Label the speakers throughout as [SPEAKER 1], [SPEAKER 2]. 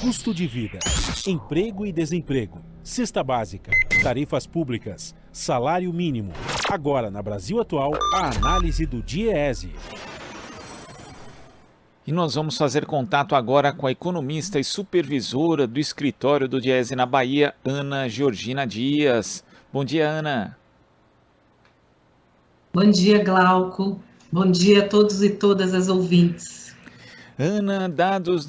[SPEAKER 1] custo de vida, emprego e desemprego, cesta básica, tarifas públicas, salário mínimo. Agora, na Brasil Atual, a análise do DIEESE.
[SPEAKER 2] E nós vamos fazer contato agora com a economista e supervisora do escritório do DIEESE na Bahia, Ana Georgina Dias. Bom dia, Ana.
[SPEAKER 3] Bom dia, Glauco. Bom dia a todos e todas as ouvintes.
[SPEAKER 2] Ana, dados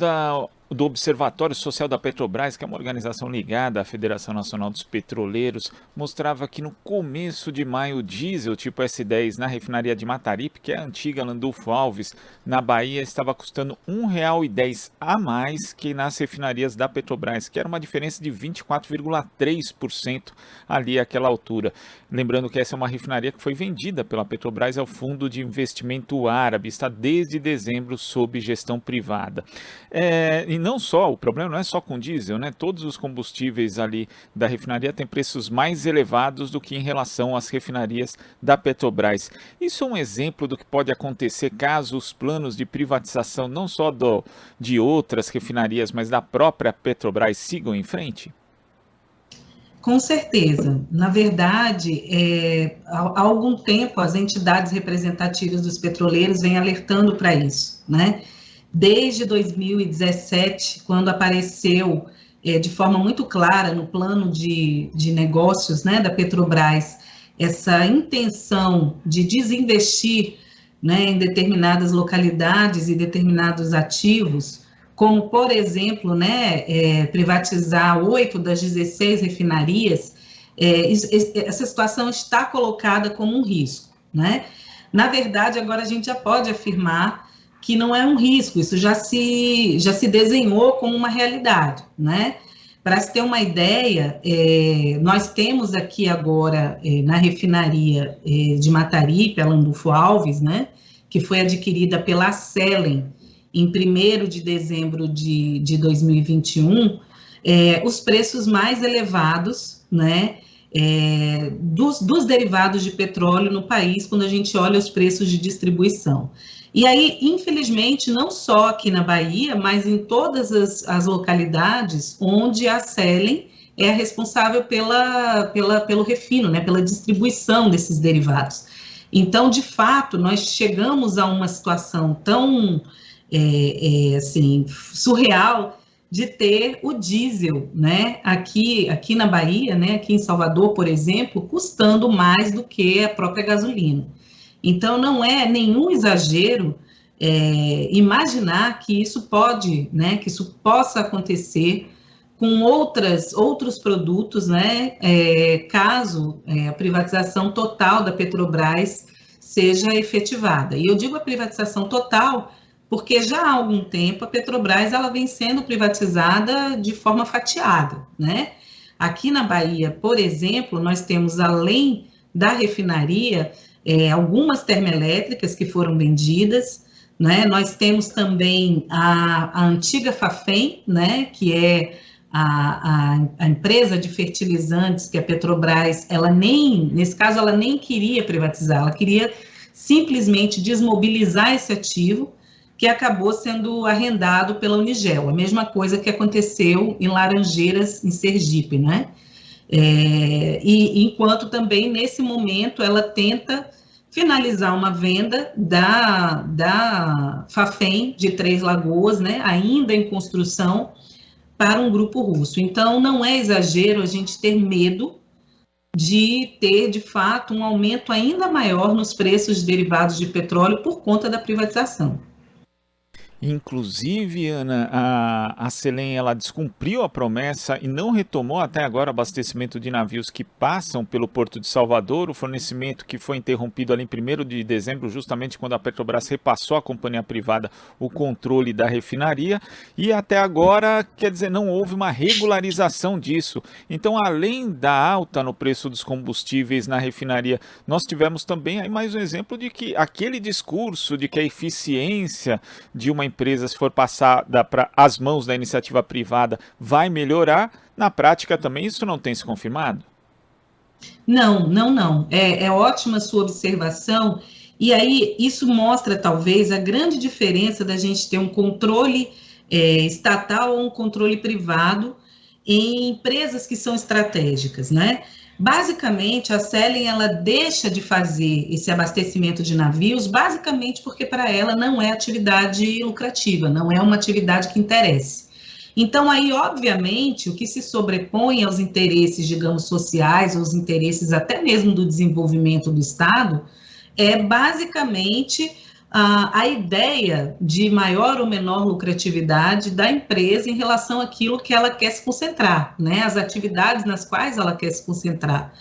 [SPEAKER 2] do Observatório Social da Petrobras, que é uma organização ligada à Federação Nacional dos Petroleiros, mostrava que no começo de maio o diesel tipo S10 na refinaria de Mataripe, que é a antiga Landulfo Alves, na Bahia, estava custando R$ 1,10 a mais que nas refinarias da Petrobras, que era uma diferença de 24,3% ali àquela altura. Lembrando que essa é uma refinaria que foi vendida pela Petrobras ao Fundo de Investimento Árabe, está desde dezembro sob gestão privada. E não só, o problema não é só com diesel, né? Todos os combustíveis ali da refinaria têm preços mais elevados do que em relação às refinarias da Petrobras. Isso é um exemplo do que pode acontecer caso os planos de privatização, não só de outras refinarias, mas da própria Petrobras sigam em frente?
[SPEAKER 3] Com certeza. Na verdade, há algum tempo as entidades representativas dos petroleiros vêm alertando para isso, né? Desde 2017, quando apareceu de forma muito clara no plano de negócios, né, da Petrobras, essa intenção de desinvestir, né, em determinadas localidades e determinados ativos, como, por exemplo, né, privatizar 8 das 16 refinarias, essa situação está colocada como um risco, né? Na verdade, agora a gente já pode afirmar que não é um risco, isso já se desenhou como uma realidade, né? Para se ter uma ideia, nós temos aqui agora, na refinaria de Mataripe, a Landulfo Alves, né, que foi adquirida pela Selen em 1º de dezembro de 2021, os preços mais elevados, né, dos derivados de petróleo no país, quando a gente olha os preços de distribuição. E aí, infelizmente, não só aqui na Bahia, mas em todas as localidades onde a Selen é a responsável pelo refino, né, pela distribuição desses derivados. Então, de fato, nós chegamos a uma situação tão assim, surreal de ter o diesel, né, aqui na Bahia, né, aqui em Salvador, por exemplo, custando mais do que a própria gasolina. Então, não é nenhum exagero imaginar que isso pode, né, que isso possa acontecer com outros produtos, né, caso a privatização total da Petrobras seja efetivada. E eu digo a privatização total porque já há algum tempo a Petrobras ela vem sendo privatizada de forma fatiada, né? Aqui na Bahia, por exemplo, nós temos, além da refinaria, algumas termoelétricas que foram vendidas, né? Nós temos também a antiga Fafem, né? Que é a empresa de fertilizantes que a Petrobras, nesse caso, ela nem queria privatizar, ela queria simplesmente desmobilizar esse ativo, que acabou sendo arrendado pela Unigel, a mesma coisa que aconteceu em Laranjeiras, em Sergipe, né? E enquanto também, nesse momento, ela tenta finalizar uma venda da Fafem de Três Lagoas, né, ainda em construção, para um grupo russo. Então, não é exagero a gente ter medo de ter, de fato, um aumento ainda maior nos preços de derivados de petróleo por conta da privatização.
[SPEAKER 2] Inclusive, Ana, a Selen ela descumpriu a promessa e não retomou até agora o abastecimento de navios que passam pelo Porto de Salvador, o fornecimento que foi interrompido ali em 1º de dezembro, justamente quando a Petrobras repassou à companhia privada o controle da refinaria, e até agora, quer dizer, não houve uma regularização disso. Então, além da alta no preço dos combustíveis na refinaria, nós tivemos também aí mais um exemplo de que aquele discurso de que a eficiência de uma empresa, se for passada para as mãos da iniciativa privada, vai melhorar, na prática também isso não tem se confirmado?
[SPEAKER 3] Não. É ótima a sua observação, e aí isso mostra talvez a grande diferença da gente ter um controle estatal ou um controle privado em empresas que são estratégicas, né? Basicamente, a Selen, ela deixa de fazer esse abastecimento de navios, basicamente porque para ela não é atividade lucrativa, não é uma atividade que interesse. Então, aí, obviamente, o que se sobrepõe aos interesses, digamos, sociais, aos interesses até mesmo do desenvolvimento do Estado, é basicamente a ideia de maior ou menor lucratividade da empresa em relação àquilo que ela quer se concentrar, né? As atividades nas quais ela quer se concentrar.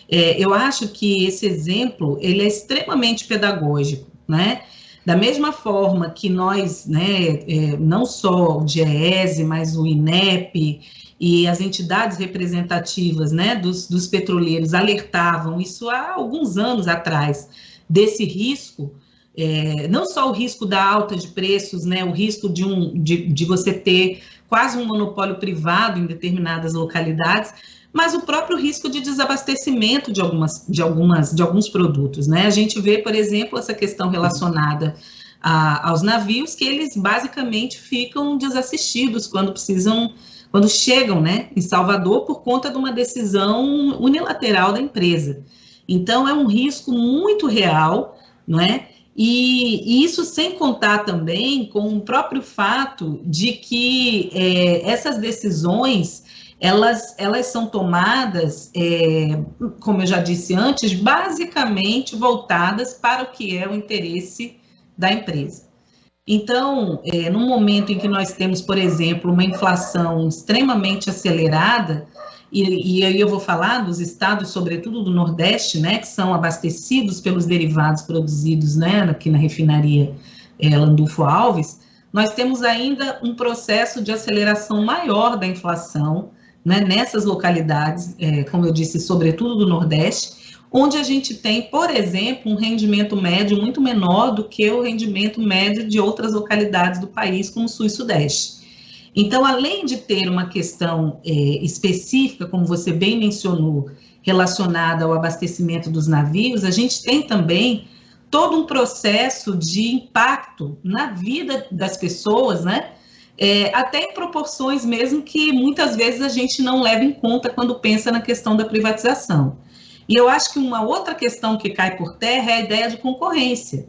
[SPEAKER 3] Eu acho que esse exemplo, ele é extremamente pedagógico, né? Da mesma forma que nós, né, não só o DIEESE, mas o INEP e as entidades representativas, né, dos petroleiros alertavam isso há alguns anos atrás, desse risco, não só o risco da alta de preços, né, o risco de você ter quase um monopólio privado em determinadas localidades, mas o próprio risco de desabastecimento de alguns produtos, né? A gente vê, por exemplo, essa questão relacionada aos navios, que eles basicamente ficam desassistidos quando chegam, né, em Salvador por conta de uma decisão unilateral da empresa. Então, é um risco muito real, não é? E isso sem contar também com o próprio fato de que essas decisões, elas são tomadas, como eu já disse antes, basicamente voltadas para o que é o interesse da empresa. Então, no momento em que nós temos, por exemplo, uma inflação extremamente acelerada, e aí eu vou falar dos estados, sobretudo do Nordeste, né, que são abastecidos pelos derivados produzidos, né, aqui na refinaria Landulfo Alves, nós temos ainda um processo de aceleração maior da inflação, né, nessas localidades, como eu disse, sobretudo do Nordeste, onde a gente tem, por exemplo, um rendimento médio muito menor do que o rendimento médio de outras localidades do país, como o Sul e Sudeste. Então, além de ter uma questão específica, como você bem mencionou, relacionada ao abastecimento dos navios, a gente tem também todo um processo de impacto na vida das pessoas, né? Até em proporções mesmo que muitas vezes a gente não leva em conta quando pensa na questão da privatização. E eu acho que uma outra questão que cai por terra é a ideia de concorrência.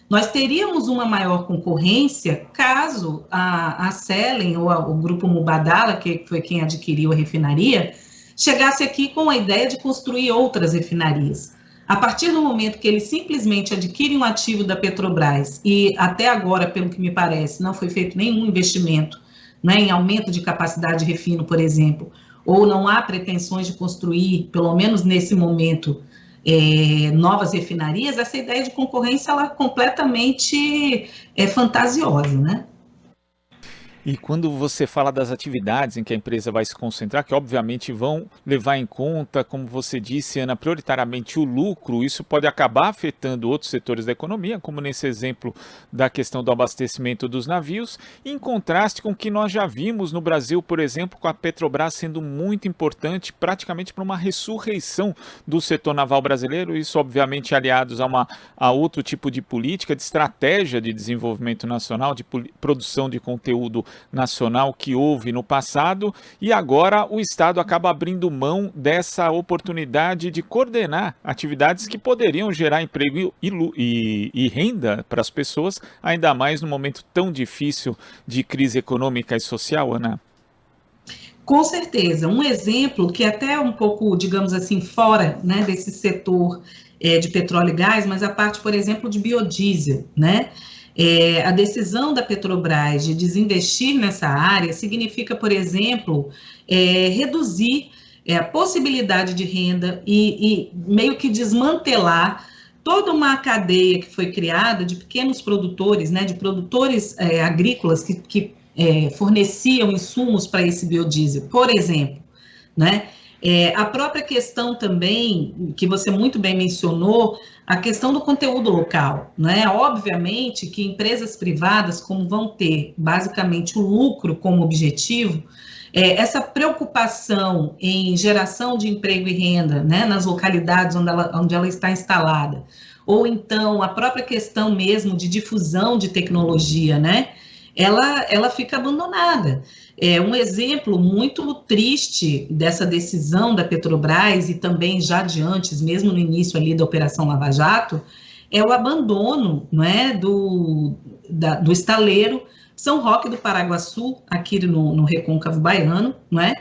[SPEAKER 3] Nós teríamos uma maior concorrência caso a Selen ou o grupo Mubadala, que foi quem adquiriu a refinaria, chegasse aqui com a ideia de construir outras refinarias. A partir do momento que eles simplesmente adquirem um ativo da Petrobras, e até agora, pelo que me parece, não foi feito nenhum investimento, né, em aumento de capacidade de refino, por exemplo, ou não há pretensões de construir, pelo menos nesse momento, novas refinarias, essa ideia de concorrência ela é completamente fantasiosa, né?
[SPEAKER 2] E quando você fala das atividades em que a empresa vai se concentrar, que obviamente vão levar em conta, como você disse, Ana, prioritariamente o lucro, isso pode acabar afetando outros setores da economia, como nesse exemplo da questão do abastecimento dos navios, em contraste com o que nós já vimos no Brasil, por exemplo, com a Petrobras sendo muito importante, praticamente para uma ressurreição do setor naval brasileiro, isso obviamente aliados a outro tipo de política, de estratégia de desenvolvimento nacional, de produção de conteúdo nacional que houve no passado, e agora o Estado acaba abrindo mão dessa oportunidade de coordenar atividades que poderiam gerar emprego e renda para as pessoas, ainda mais no momento tão difícil de crise econômica e social, Ana.
[SPEAKER 3] Com certeza. Um exemplo que até é um pouco, digamos assim, fora, né, desse setor de petróleo e gás, mas a parte, por exemplo, de biodiesel, né? A decisão da Petrobras de desinvestir nessa área significa, por exemplo, reduzir a possibilidade de renda e meio que desmantelar toda uma cadeia que foi criada de pequenos produtores, né, de produtores agrícolas que forneciam insumos para esse biodiesel, por exemplo, né? A própria questão também, que você muito bem mencionou, a questão do conteúdo local, né? Obviamente que empresas privadas, como vão ter basicamente o lucro como objetivo, essa preocupação em geração de emprego e renda, né, nas localidades onde ela está instalada, ou então a própria questão mesmo de difusão de tecnologia, né? ela fica abandonada. É um exemplo muito triste dessa decisão da Petrobras e também já de antes, mesmo no início ali da Operação Lava Jato, é o abandono, não é, do estaleiro São Roque do Paraguaçu, aqui no Recôncavo Baiano, não é,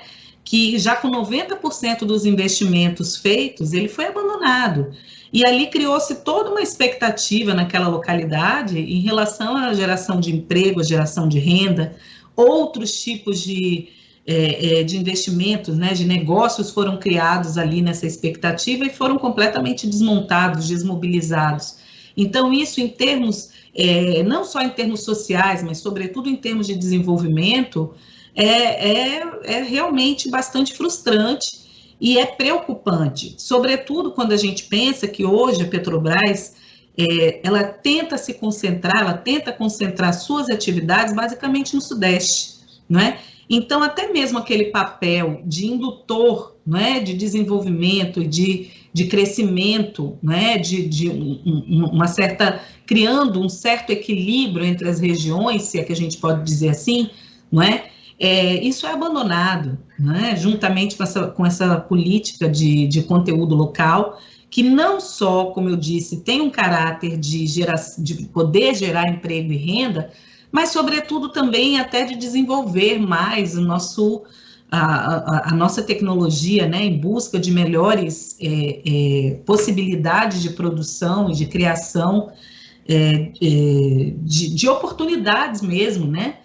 [SPEAKER 3] que já com 90% dos investimentos feitos, ele foi abandonado. E ali criou-se toda uma expectativa naquela localidade em relação à geração de emprego, à geração de renda, outros tipos de investimentos, né, de negócios foram criados ali nessa expectativa e foram completamente desmontados, desmobilizados. Então, isso em termos, não só em termos sociais, mas sobretudo em termos de desenvolvimento, é realmente bastante frustrante e é preocupante, sobretudo quando a gente pensa que hoje a Petrobras, ela tenta se concentrar, ela tenta concentrar suas atividades basicamente no Sudeste, não é? Então, até mesmo aquele papel de indutor, não é, de desenvolvimento, de crescimento, não é, uma certa, criando um certo equilíbrio entre as regiões, se é que a gente pode dizer assim, não é? Isso é abandonado, né, juntamente com essa política de conteúdo local, que não só, como eu disse, tem um caráter de poder gerar emprego e renda, mas, sobretudo, também até de desenvolver mais a nossa tecnologia, né, em busca de melhores possibilidades de produção e de criação de oportunidades mesmo, né?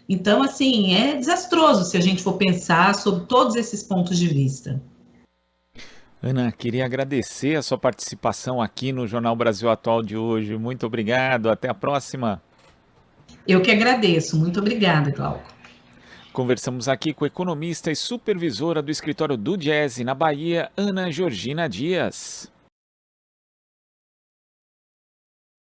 [SPEAKER 3] Então, assim, é desastroso se a gente for pensar sobre todos esses pontos de vista.
[SPEAKER 2] Ana, queria agradecer a sua participação aqui no Jornal Brasil Atual de hoje. Muito obrigado, até a próxima.
[SPEAKER 3] Eu que agradeço, muito obrigada, Glauco.
[SPEAKER 2] Conversamos aqui com a economista e supervisora do escritório do Diese na Bahia, Ana Georgina Dias.